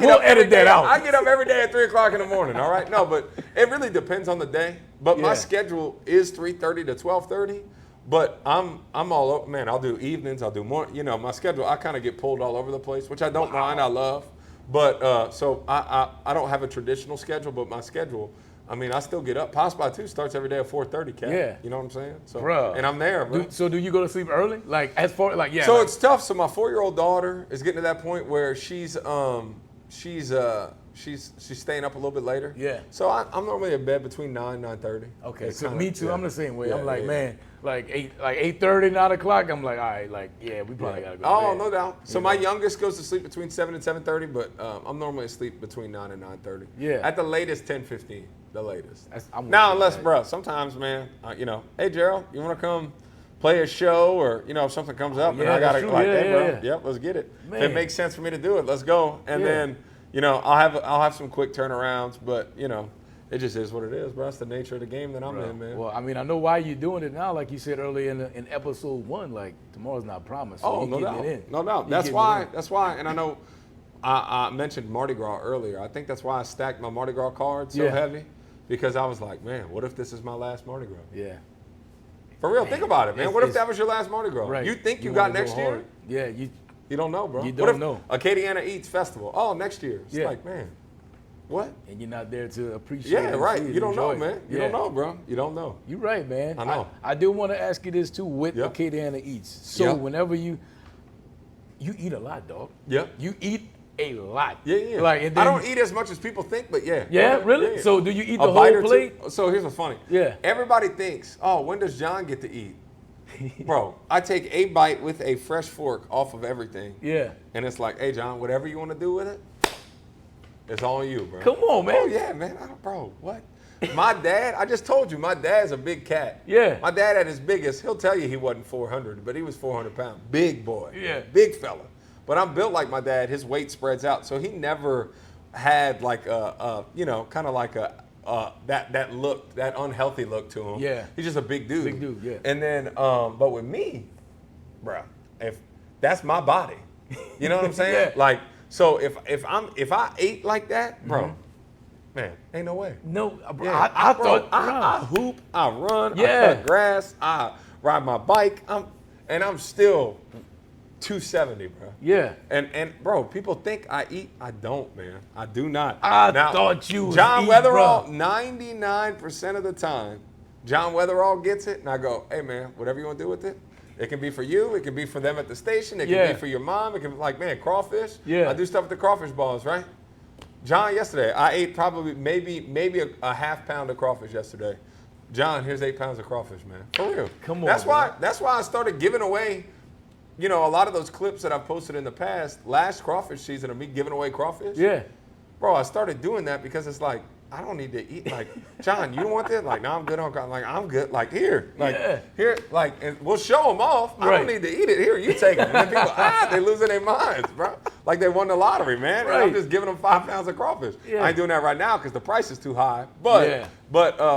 We'll edit that out. I get up every day at 3 o'clock in the morning. All right, no, but it really depends on the day. But my schedule is 3:30 to 12:30. But I'm all over, man. I'll do evenings. I'll do more. My schedule. I kind of get pulled all over the place, which I don't mind. I love. But so I don't have a traditional schedule, but my schedule. I mean, I still get up. Pass by 2 starts every day at 4:30, Cat. Yeah. You know what I'm saying? So, bro. And I'm there, bro. So do you go to sleep early? Like, as far, like, yeah. So it's tough. So my 4-year-old daughter is getting to that point where she's staying up a little bit later. Yeah. So I'm normally in bed between 9 and 9:30. Okay. So me too. I'm the same way. I'm like, man, like 8:30, 9 o'clock. I'm like, all right, like, we probably gotta go. Oh, no doubt. So my youngest goes to sleep between 7 and 7:30, but I'm normally asleep between 9 and 9:30. Yeah. At the latest, 10:15. The latest. Now, unless, bro, sometimes, man, hey, Gerald, you want to come play a show or, if something comes up and I got to, hey, bro, yep, let's get it. Man. If it makes sense for me to do it, let's go. And then, I'll have some quick turnarounds, but, it just is what it is, bro. That's the nature of the game that I'm in, man. Well, I mean, I know why you're doing it now, like you said earlier in episode 1, like, tomorrow's not promised. So no doubt. No doubt. That's why, and I know I mentioned Mardi Gras earlier. I think that's why I stacked my Mardi Gras cards so heavy. Because I was like, man, what if this is my last Mardi Gras? Yeah. For real, think about it, man. What if that was your last Mardi Gras? Right. You think you got next year? Yeah, you don't know, bro. You don't know. Acadiana Eats Festival. Oh, next year. It's like, man, what? And you're not there to appreciate it. Yeah, right. You don't know, man. You don't know, bro. You don't know. You're right, man. I know. I do want to ask you this, too, with Acadiana Eats. So whenever you eat a lot, dog. Yeah. You eat a lot. Yeah. Like, and then I don't eat as much as people think, but yeah. Yeah, really? Yeah. So do you eat the whole plate? So here's what's funny. Yeah. Everybody thinks, oh, when does John get to eat? Bro, I take a bite with a fresh fork off of everything. Yeah. And it's like, hey, John, whatever you want to do with it, it's all you, bro. Come on, man. Oh, yeah, man. Bro, what? My dad, I just told you, my dad's a big cat. Yeah. My dad at his biggest, he'll tell you he wasn't 400, but he was 400 pounds. Big boy. Yeah. Big fella. But I'm built like my dad. His weight spreads out, so he never had like kind of like that look, that unhealthy look to him. Yeah, he's just a big dude. Big dude, yeah. And then, but with me, bro, if that's my body, you know what I'm saying? Like, so if I ate like that, bro, man, ain't no way. No, I thought I hoop, I run, I cut grass, I ride my bike, I'm still 270, bro. Yeah. And bro, people think I eat. I don't, man. I do not. I thought you was John Weatherall, 99% of the time, John Weatherall gets it, and I go, hey, man, whatever you want to do with it. It can be for you. It can be for them at the station. It can be for your mom. It can be like, man, crawfish. Yeah. I do stuff with the crawfish balls, right? John, yesterday, I ate probably maybe a half pound of crawfish yesterday. John, here's 8 pounds of crawfish, man. For real. Come on. That's why I started giving away. A lot of those clips that I've posted in the past, last crawfish season of me giving away crawfish. Yeah. Bro, I started doing that because it's like, I don't need to eat. Like, John, you don't want that? Like, no, I'm good on crawfish. Like, I'm good. Like, here. Like, here. Like, and we'll show them off. I don't need to eat it. Here, you take it. And then people, they losing their minds, bro. like they won the lottery, man. Right. And I'm just giving them 5 pounds of crawfish. Yeah. I ain't doing that right now because the price is too high. But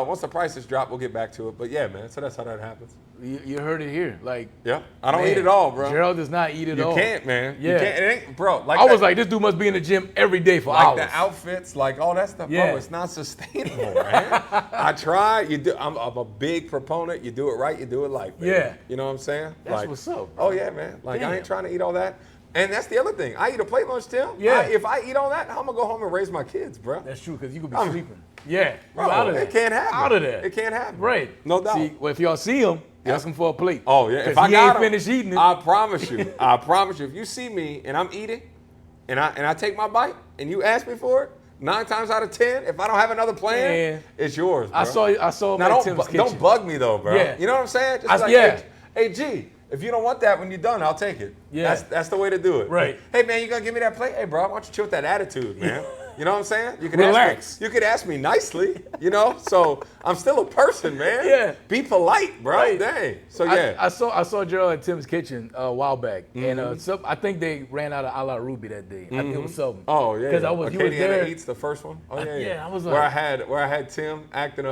once the prices drop, we'll get back to it. But yeah, man. So that's how that happens. You heard it here. Like, yeah, I don't eat it all, bro. Gerald does not eat it all. You can't, man. Yeah. You can't. It ain't, bro. Like I was like, this dude must be in the gym every day for hours. Like the outfits, like all that stuff, bro. It's not sustainable, man. I try. You do. I'm a big proponent. You do it right. You do it like, baby. Yeah. You know what I'm saying? That's like, what's up, bro. Oh yeah, man. Like I ain't trying to eat all that. And that's the other thing. I eat a plate lunch, Tim. Yeah. If I eat all that, I'm gonna go home and raise my kids, bro. That's true, because you could be sleeping. Yeah. Bro, out of there. It can't happen. Out of there. It can't happen. Right. No doubt. See, well, if y'all see him, ask him for a plate. Oh yeah. If I ain't finished eating it, I promise you. I promise you. If you see me and I'm eating, and I take my bite, and you ask me for it, 9 times out of 10, if I don't have another plan, it's yours, bro. I saw him now, at Tim's kitchen. Don't bug me though, bro. Yeah. You know what I'm saying? Just hey, G, if you don't want that when you're done, I'll take it. Yeah. That's the way to do it. Right. Hey, man, you gonna give me that plate? Hey, bro, why don't you chill with that attitude, man? You know what I'm saying? You can relax. You could ask me nicely, you know? So I'm still a person, man. Yeah. Be polite, bro. Right. Dang. So yeah. I saw Gerald at Tim's kitchen a while back, and I think they ran out of a la Ruby that day. I think it was something. Oh yeah. Because you was there. Eats the first one. Oh yeah. Yeah, I was like, where I had Tim acting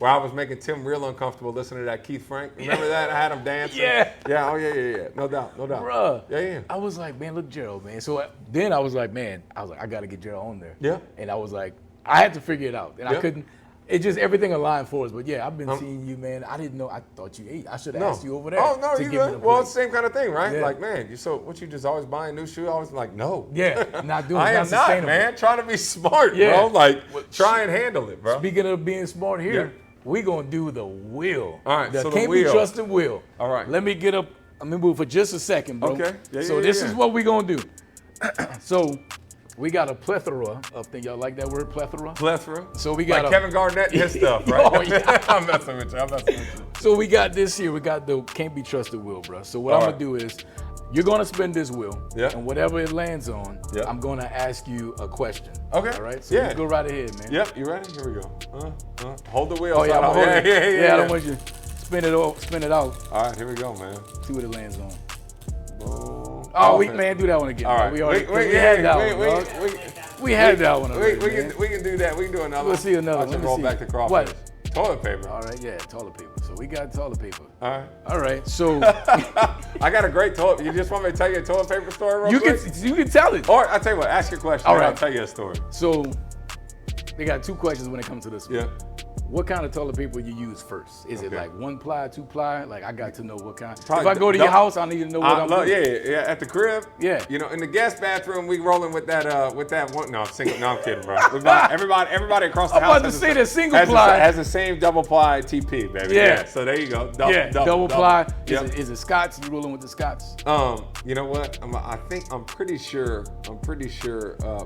where I was making Tim real uncomfortable listening to that Keith Frank. Remember that? I had him dancing. Yeah. Yeah. Oh yeah. No doubt. Bruh. Yeah. I was like, man, look, Gerald, man. So then I was like, I got to get Gerald on there. Yeah. And I was like, I had to figure it out, and I couldn't. It just everything aligned for us. But yeah, I've been seeing you, man. I didn't know. I thought you ate. I should have asked you over there. Oh no, you good? Well, it's the same kind of thing, right? Yeah. Like, man, what you just always buying new shoes? I was like, no. Yeah, not doing. I am not, man. Trying to be smart, bro. Like, try and handle it, bro. Speaking of being smart here, we gonna do the wheel. All right, the so can't the wheel. be trusted wheel. All right. Let me get up. Let me move for just a second, bro. Okay. So this is what we gonna do. So we got a plethora of things. Y'all like that word, plethora? Plethora. So we got like Kevin Garnett and his stuff, right? Oh, yeah. I'm messing with you. So we got this here. We got the can't be trusted wheel, bro. So what I'm gonna do is, you're gonna spin this wheel, and whatever it lands on, I'm gonna ask you a question. Okay. All right. So you go right ahead, man. Yep. You ready? Here we go. Hold the wheel. Oh yeah, I'm holding it. Yeah. I don't want you to spin it out. All right. Here we go, man. See what it lands on. Boom. Oh, man, do that one again. All right. We had that one. We had that one. We can do that. We can do another one. Let's see another one. Let me roll back the crawfish. What? Toilet paper. All right, yeah, toilet paper. So we got toilet paper. All right, so. I got a great toilet. You just want me to tell you a toilet paper story real quick? You can tell it. Or I'll tell you what, ask your question. All right. I'll tell you a story. So they got 2 questions when it comes to this one. Yeah. What kind of toilet paper you use first? Is it like 1 ply, 2 ply? Like I got to know what kind. If I go to your house, I need to know what I'm doing. Yeah. At the crib. Yeah. You know, in the guest bathroom, we rolling with that one. No, single. No, I'm kidding, bro. Everybody across the house. I'm about to say the single ply has the same double ply TP, baby. Yeah. So there you go. Double ply. Is it Scots? You rolling with the Scots? You know what? I'm pretty sure.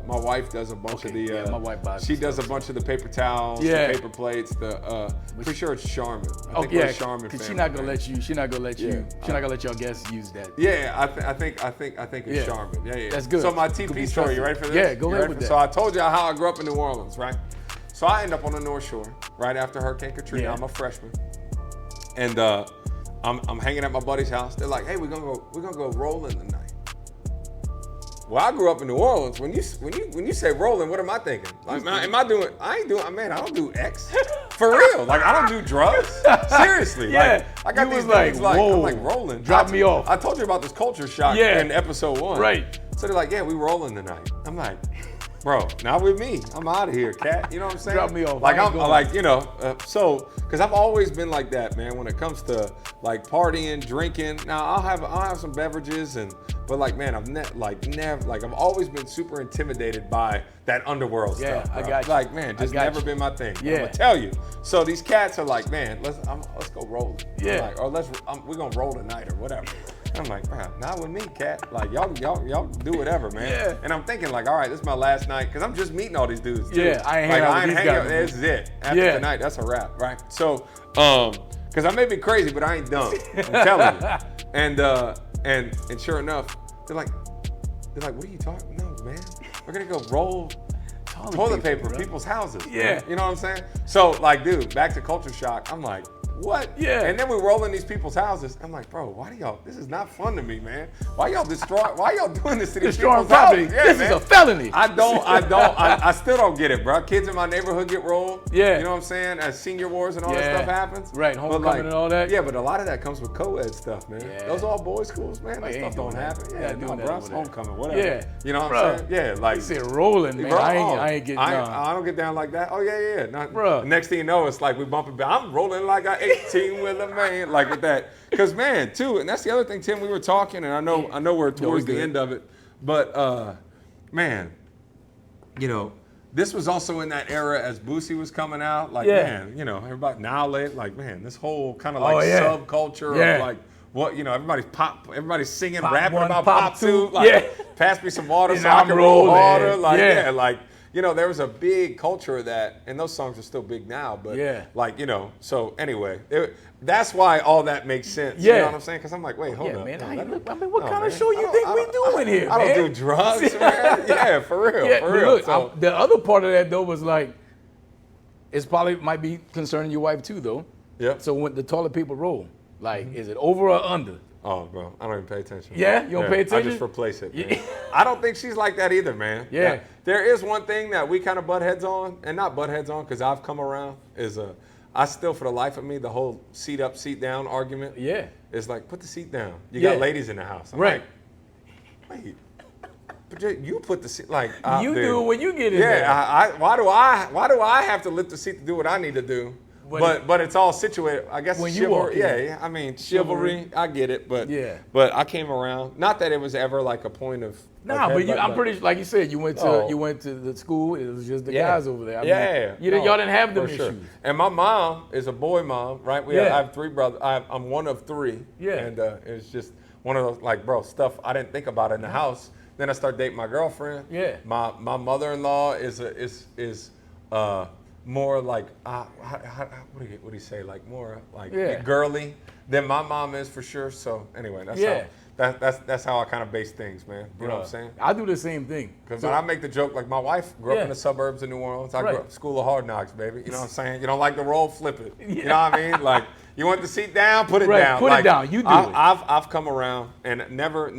My wife does a bunch of the. my wife buys. She does a bunch of the paper towels, the paper plates. Pretty sure it's Charmin. I think we're Charmin because family. she's not gonna let y'all guests use that. Yeah, I think it's Charmin. Yeah. That's good. So my TP story, you ready for this? Yeah, go ahead with that. So I told you how I grew up in New Orleans, right? So I end up on the North Shore right after Hurricane Katrina. I'm a freshman, and I'm hanging at my buddy's house. They're like, "Hey, we're gonna go rolling tonight." Well, I grew up in New Orleans. When you say rolling, what am I thinking? Like, I don't do X. For real. Like, I don't do drugs. Seriously. Yeah. Like, I got these like, niggas like, whoa, I'm like rolling. Drop me off. I told you about this culture shock in episode 1. Right. So they're like, yeah, we rolling tonight. I'm like, bro, not with me. I'm out of here, cat. You know what I'm saying? Drop me off. Like, I'm like, because I've always been like that, man, when it comes to like partying, drinking. Now I'll have some beverages but like, man, I've always been super intimidated by that underworld stuff. I got you. Like, man, just never been my thing. Yeah. I'm gonna tell you. So these cats are like, man, let's go roll. Yeah. Like, or we're gonna roll tonight or whatever. I'm like, bro, not with me, cat. Like, y'all do whatever, man. Yeah. And I'm thinking like, all right, this is my last night because I'm just meeting all these dudes. Too. Yeah, I ain't hanging out with these guys. This is it. After tonight, that's a wrap, right? So, because I may be crazy, but I ain't dumb. I'm telling you. And sure enough, they're like, what are you talking? No, man, we're gonna go roll toilet paper in people's houses. Yeah. Man. You know what I'm saying? So, like, dude, back to culture shock. I'm like, what? Yeah. And then we roll in these people's houses. I'm like, bro, why do y'all? This is not fun to me, man. Why y'all doing this to these people's houses? Yeah, this is a felony. I still don't get it, bro. Kids in my neighborhood get rolled. Yeah. You know what I'm saying? As senior wars and all that stuff happens. Right, homecoming and all that. Yeah, but a lot of that comes with co-ed stuff, man. Yeah. Those all boys schools, man. That stuff don't happen. Yeah, no, bro. It's homecoming, whatever. Yeah. You know what I'm saying? Yeah, like. You said rolling, man. Bro, I ain't getting down. I don't get down like that. Oh, yeah. Bro. Next thing you know, it's like we bumping back. I'm rolling like an 18-wheeler, man. Like with that. Because, man, too, and that's the other thing, Tim, we were talking, and I know we're towards the end of it. But, man, you know, this was also in that era as Boosie was coming out. Like, man, you know, everybody now, like, man, this whole kind of like subculture of like, what, you know, everybody's singing, rapping about pop two. Like, pass me some water so I can roll harder. Like, like, you know, there was a big culture of that, and those songs are still big now. But like, you know, so anyway, that's why all that makes sense. You know what I'm saying? Because I'm like, wait, hold up. Man, what kind of show you think we doing here, man? I don't do drugs, man. Yeah, for real, for real. Look, so, the other part of that though was like, it's probably might be concerning your wife too, though. Yeah. So when the toilet paper roll, like, is it over or under? Oh, bro, I don't even pay attention. Yeah, you don't pay attention? I just replace it, man. I don't think she's like that either, man. Yeah. There is one thing that we kind of butt heads on, and not butt heads on because I've come around, is I still, for the life of me, the whole seat up, seat down argument. Yeah. Is like, put the seat down. You got ladies in the house. I'm like, wait. But you put the seat, like. You do it when you get in there. Yeah, why do I have to lift the seat to do what I need to do? But it's all situated. I guess when chivalry. Yeah. I mean, chivalry. I get it, but I came around. Not that it was ever like a point of. Nah, but I'm pretty, like you said, you went to the school. It was just the guys over there. I mean, y'all didn't have them issues. Sure. And my mom is a boy mom, right? I have 3 brothers. I'm one of 3. Yeah. And it's just one of those, like, bro, stuff I didn't think about in the house. Then I start dating my girlfriend. Yeah. My mother-in-law is more like what do you say? Like more like girly than my mom is for sure. So anyway, that's how I kind of base things, man. You know what I'm saying? I do the same thing. Because when I make the joke, like my wife grew up in the suburbs of New Orleans. I grew up School of Hard Knocks, baby. You know what I'm saying? You don't like the roll, flip it. You know what I mean? Like, you want the seat down, put it down. Put it down. You do it. I've come around and never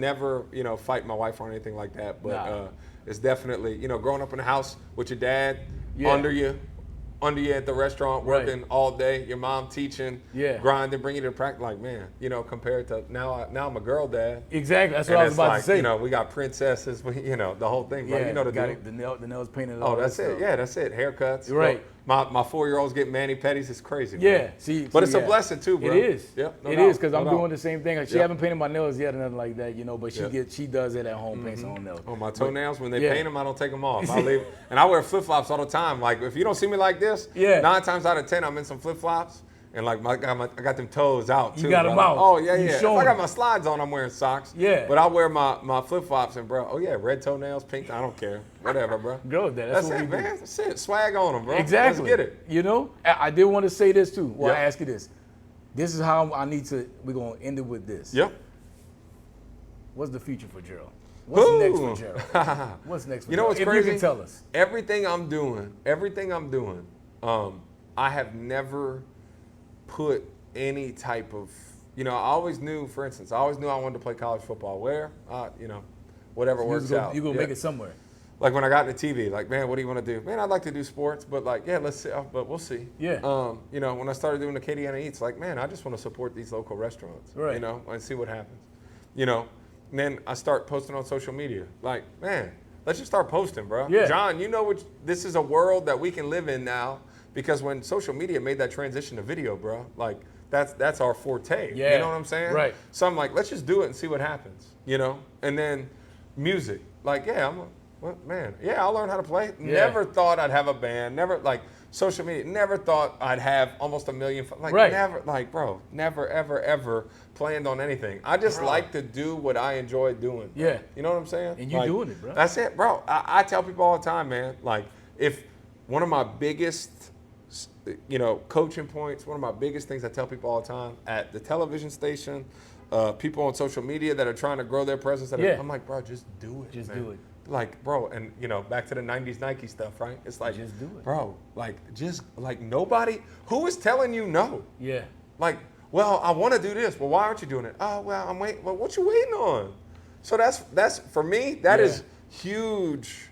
fight my wife or anything like that. But it's definitely, growing up in a house with your dad under you at the restaurant, working all day, your mom teaching, grinding, bringing you to practice. Like, man, compared to now I'm a girl dad. Exactly. That's what I was about to say. We got princesses, the whole thing. Yeah, the nails painted. Oh, that's it. Yeah, that's it. Haircuts. Right. My 4-year-olds get mani-pedis. It's crazy. Yeah. Man. But it's a blessing too, bro. It is. Yep. It is, because I'm doing the same thing. She haven't painted my nails yet or nothing like that, but she does it at home, paints her own nails. Oh, my toenails, when they paint them, I don't take them off. I leave, and I wear flip-flops all the time. Like, if you don't see me like this, 9 times out of 10, I'm in some flip-flops. And like I got them toes out too. You got them out. Oh yeah. If I got my slides on, I'm wearing socks. Yeah. But I wear my flip flops and bro. Oh yeah, red toenails, pink. I don't care. Whatever, bro. Go with that. That's what it, man. That's it. Swag on them, bro. Exactly. Let's get it. I did want to say this too. Well, I ask you this. This is how I need to. We're gonna end it with this. Yep. What's the future for Gerald? What's next for Gerald? What's next for Gerald? You know what's crazy? If you can tell us. Everything I'm doing. I have never put any type of, I always knew, for instance, I wanted to play college football. Where? Whatever works out. You're going to make it somewhere. Like when I got into TV, like, man, what do you want to do? Man, I'd like to do sports, but like, let's see, but we'll see. Yeah. When I started doing the Acadiana Eats, like, man, I just want to support these local restaurants, right. And see what happens. And then I start posting on social media. Like, man, let's just start posting, bro. Yeah. John, this is a world that we can live in now. Because when social media made that transition to video, bro, like that's our forte. Yeah. You know what I'm saying? Right. So I'm like, let's just do it and see what happens. And then music, like, I'll learn how to play. Yeah. Never thought I'd have a band. Never, like, social media. Never thought I'd have almost 1 million. Like, never, like, bro, never, ever, ever planned on anything. I just like to do what I enjoy doing. Yeah. You know what I'm saying? And you're doing it, bro. That's it, bro. I tell people all the time, man. Like, if one of my biggest coaching points, one of my biggest things I tell people all the time at the television station, people on social media that are trying to grow their presence. I'm like, bro, just do it. Just do it. Like, bro, and back to the 90s Nike stuff, right? It's like, just do it. Bro, like, just like nobody, who is telling you no? Yeah. Like, well, I want to do this, but why aren't you doing it? Oh, well, I'm waiting. Well, what you waiting on? So that's for me. That is huge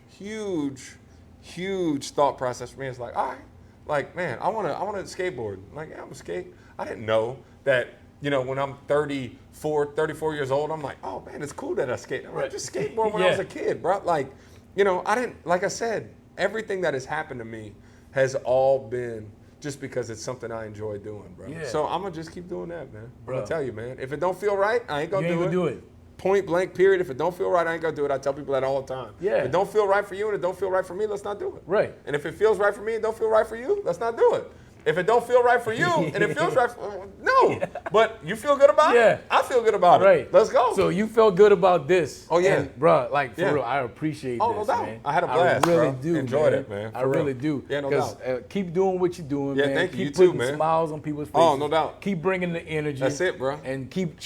thought process for me. It's like, all right, like, man, I want to skateboard. Like, yeah, I'm a skate. I didn't know that, when I'm 34 years old, I'm like, oh man, it's cool that I skate. I just skateboard when I was a kid, bro. Like, I didn't, like I said, everything that has happened to me has all been just because it's something I enjoy doing, bro. Yeah. So I'm gonna just keep doing that, man. Bro. I'm gonna tell you, man. If it don't feel right, I ain't gonna do it. Point blank, period. If it don't feel right, I ain't gonna do it. I tell people that all the time. Yeah. If it don't feel right for you and it don't feel right for me, let's not do it. Right. And if it feels right for me and don't feel right for you, let's not do it. If it don't feel right for you and it feels right for no. But you feel good about it? I feel good about it. Right. Let's go. So you felt good about this. Oh, yeah. And, bro, like, for real, I appreciate this, no doubt. man. I had a blast, I really do, Enjoyed it, man. I really do. Yeah, no doubt. Because keep doing what you're doing, man. Thank you. Keep You putting too, man. smiles on people's faces. Oh, no doubt. Keep bringing the energy. That's it, bro. And keep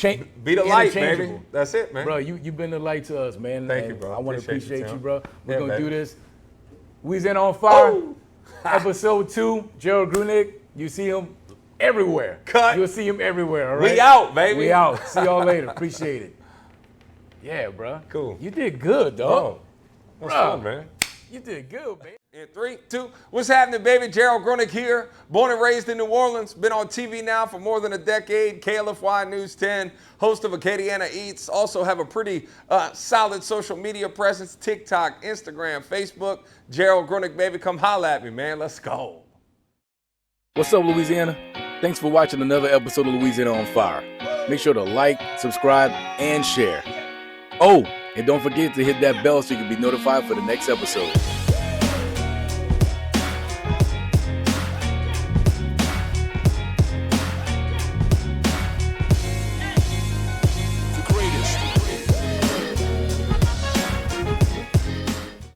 be the light, baby. That's it, man. Bro, you've been the light to us, man. Thank you, bro. I want to appreciate you, bro. We're going to do this. Louisiana on Fire, episode 2, Gerald Gruenig. You see him everywhere. Cut. You'll see him everywhere, all right? We out, baby. We out. See y'all later. Appreciate it. Yeah, bro. Cool. You did good, dog. That's fun, man. You did good, man. In 3, 2, what's happening, baby? Gerald Gruenig here. Born and raised in New Orleans. Been on TV now for more than a decade. KLFY News 10. Host of Acadiana Eats. Also have a pretty solid social media presence. TikTok, Instagram, Facebook. Gerald Gruenig, baby. Come holla at me, man. Let's go. What's up, Louisiana? Thanks for watching another episode of Louisiana on Fire. Make sure to like, subscribe, and share. Oh, and don't forget to hit that bell so you can be notified for the next episode.